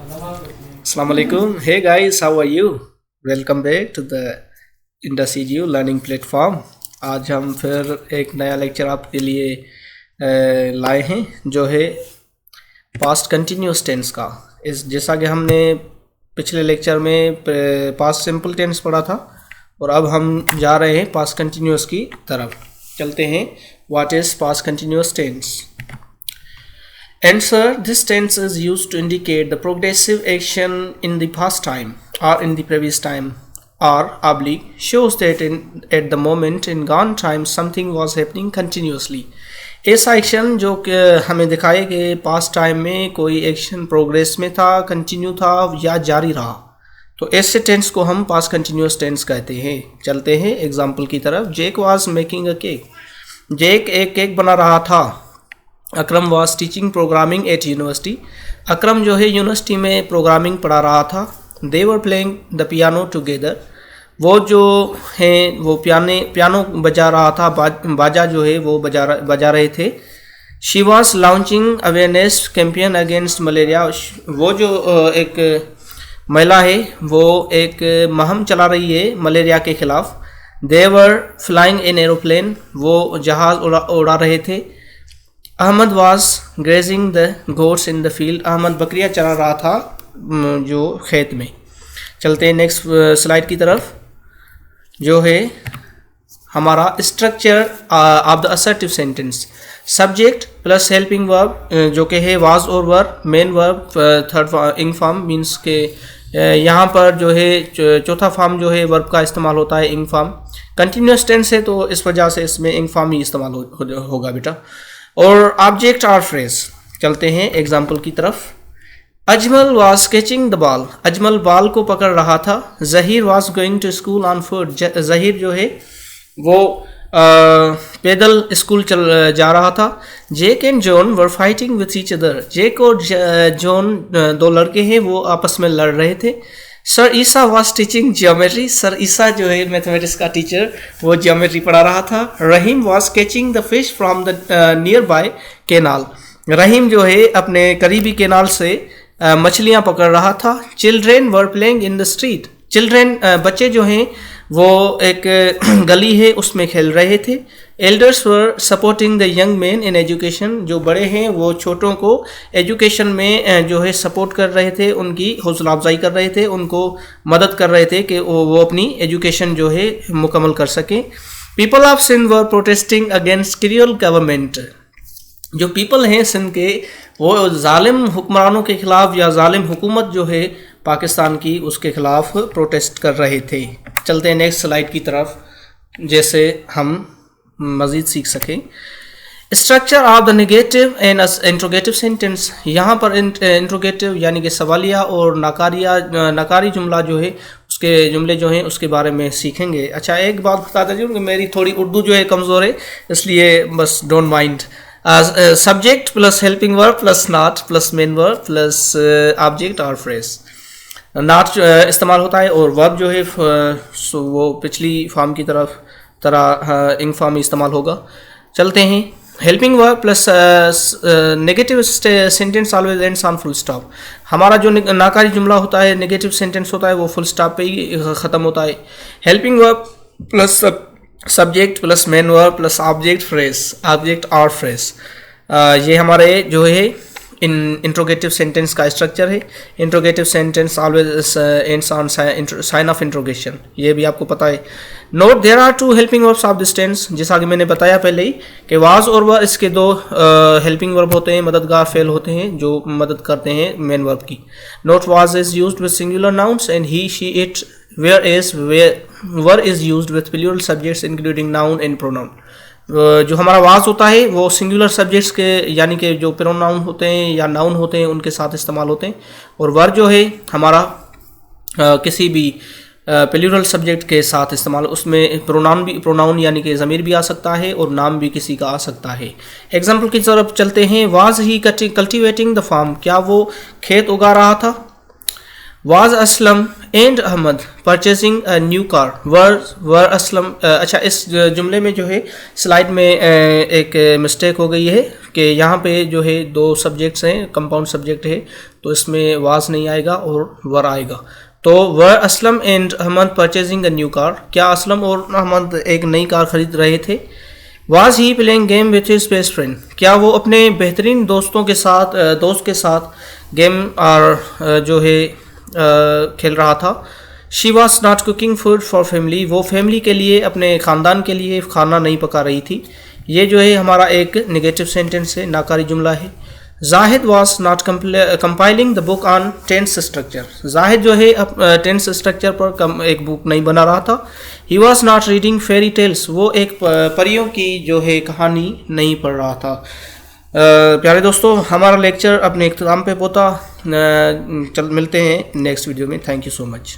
Assalamu alaikum. Hey guys, how are you? Welcome back to the Indus Edu learning platform. आज हम फिर एक नया लेक्चर आपके लिए लाए हैं जो है पास्ट कंटिन्यूस टेंस का। इस जैसा कि हमने पिछले लेक्चर में पास्ट सिंपल टेंस पढ़ा था और अब हम जा रहे हैं पास्ट कंटिन्यूस की तरफ। चलते हैं। What is past continuous tense? Answer: This tense is used to indicate the progressive action in the past time or in the previous time, or oblique shows that at the moment in gone time something was happening continuously. ऐसा action जो कि हमें दिखाए कि past time में कोई action progress में था, कंटिन्यू था या जारी रहा, तो ऐसे टेंस को हम पास्ट कंटिन्यूस टेंस कहते हैं। चलते हैं एग्जाम्पल की तरफ। Jake was making a cake. Jake एक केक बना रहा था। Akram was teaching programming at university. Akram जो है यूनिवर्सिटी में प्रोग्रामिंग पढ़ा रहा था। They were playing the piano together. वो जो हैं वो पियानो बजा रहा था, बाजा जो है वो बजा रहे थे। She was launching awareness campaign against malaria. वो जो एक महिला है वो एक मुहिम चला रही है मलेरिया के खिलाफ। They were flying in aeroplane. वो जहाज़ उड़ा रहे थे। Ahmed was grazing the goats in the field. Ahmed बकरियाँ चरा रहा था जो खेत में। चलते हैं नेक्स्ट स्लाइड की तरफ जो है हमारा structure of the assertive sentence. Subject plus helping verb जो कि है वाज और वर्ब, मेन वर्ब, थर्ड इंग फॉर्म मीन्स के यहाँ पर जो है चौथा फॉर्म जो है वर्ब का इस्तेमाल होता है इंग फॉर्म। कंटिन्यूस टेंस है तो इस वजह से इसमें इंग फॉर्म ही इस्तेमाल होगा बेटा। और ऑब्जेक्ट और फ्रेज। चलते हैं एग्जाम्पल की तरफ। Ajmal was sketching the ball. Ajmal ball को पकड़ रहा था। Zaheer was going to school on foot. Zaheer जो है वो पैदल स्कूल जा रहा था। Jake and John were fighting with each other. Jake और जॉन दो लड़के हैं वो आपस में लड़ रहे थे। Sir Isa was teaching geometry. Sir Isa जो है मैथमेटिक्स का टीचर वो जियोमेट्री पढ़ा रहा था। Rahim was catching the fish from the nearby canal. Rahim जो है अपने करीबी केनाल से मछलियाँ पकड़ रहा था। Children were playing in the street. Children बच्चे जो हैं वो एक गली है उसमें खेल रहे थे। Elders were supporting the young man in education. जो बड़े हैं वो छोटों को एजुकेशन में जो है सपोर्ट कर रहे थे, उनकी हौसला अफजाई कर रहे थे, उनको मदद कर रहे थे कि वो अपनी एजुकेशन जो है मुकम्मल कर सकें। People of Sindh were protesting against creole government. जो पीपल हैं सिंध के वो जालिम हुक्मरानों के खिलाफ या जालिम हुकूमत जो है पाकिस्तान की उसके खिलाफ प्रोटेस्ट कर रहे थे। चलते हैं नेक्स्ट स्लाइड की तरफ जैसे हम मज़ीद सीख सकें। Structure of the negative and interrogative sentence. यहाँ पर इंट्रोगेटिव यानी कि सवालिया और नकारी जुमला जो है उसके जुमले जो हैं उसके बारे में सीखेंगे। अच्छा एक बात बता दीजिए कि मेरी थोड़ी उर्दू जो है कमज़ोर है इसलिए बस don't mind. Subject plus helping verb plus not plus main verb plus object और फ्रेज। नॉट इस्तेमाल होता है और वर्ब जो है वो पिछली फॉर्म की तरह इंग फॉर्म इस्तेमाल होगा। चलते हैं। Helping verb plus negative sentence always ends on full stop. हमारा जो नाकारी जुमला होता है नेगेटिव सेंटेंस होता है वो फुल स्टॉप पे ही ख़त्म होता है। Helping verb plus subject plus main verb plus object phrase, object और फ्रेज। ये हमारे जो है इंट्रोगेटिव सेंटेंस का स्ट्रक्चर है। Interrogative sentence always ends on sign of interrogation, ये भी आपको पता है। Note there are two helping verbs of this tense. जैसा कि मैंने बताया पहले ही कि वाज और वर इसके दो हेल्पिंग वर्ब होते हैं, मददगार फेल होते हैं जो मदद करते हैं मेन वर्ब की। Note was is used with singular nouns and he she it. Whereas were is used with plural subjects including noun and pronoun. जो हमारा वाज होता है वो सिंगुलर सब्जेक्ट्स के यानी कि जो प्रोनाउन होते हैं या नाउन होते हैं उनके साथ इस्तेमाल होते हैं। और वर जो है हमारा किसी भी प्लूरल सब्जेक्ट के साथ इस्तेमाल, उसमें प्रोनाउन यानी कि ज़मीर भी आ सकता है और नाम भी किसी का आ सकता है। एग्जाम्पल की तरफ चलते हैं। Was he cultivating the farm. क्या वो खेत उगा रहा था। Was Aslam and Ahmed purchasing a new car. Were Aslam. अच्छा इस जुमले में जो है स्लाइड में एक मिस्टेक हो गई है, कि यहाँ पे जो है दो सब्जेक्ट्स हैं, कंपाउंड सब्जेक्ट है, तो इसमें वाज नहीं आएगा और वर आएगा। तो were Aslam and Ahmed purchasing a new car, क्या असलम और अहमद एक नई कार खरीद रहे थे। Was he playing game with his best friend, क्या वो अपने बेहतरीन दोस्त के साथ गेम और जो है खेल रहा था। She was not cooking food for family, वो फैमिली के लिए, अपने ख़ानदान के लिए खाना नहीं पका रही थी। ये जो है हमारा एक नेगेटिव सेंटेंस है, नाकारी जुमला है। Zahid was not compiling the book on tense structure, Zahid जो है टेंस स्ट्रक्चर पर एक बुक नहीं बना रहा था। He was not reading fairy tales, वो एक परियों की जो है कहानी नहीं पढ़ रहा था। प्यारे दोस्तों, हमारा लेक्चर अपने इख्तिताम पे पहुंचा। मिलते हैं नेक्स्ट वीडियो में। Thank you so much.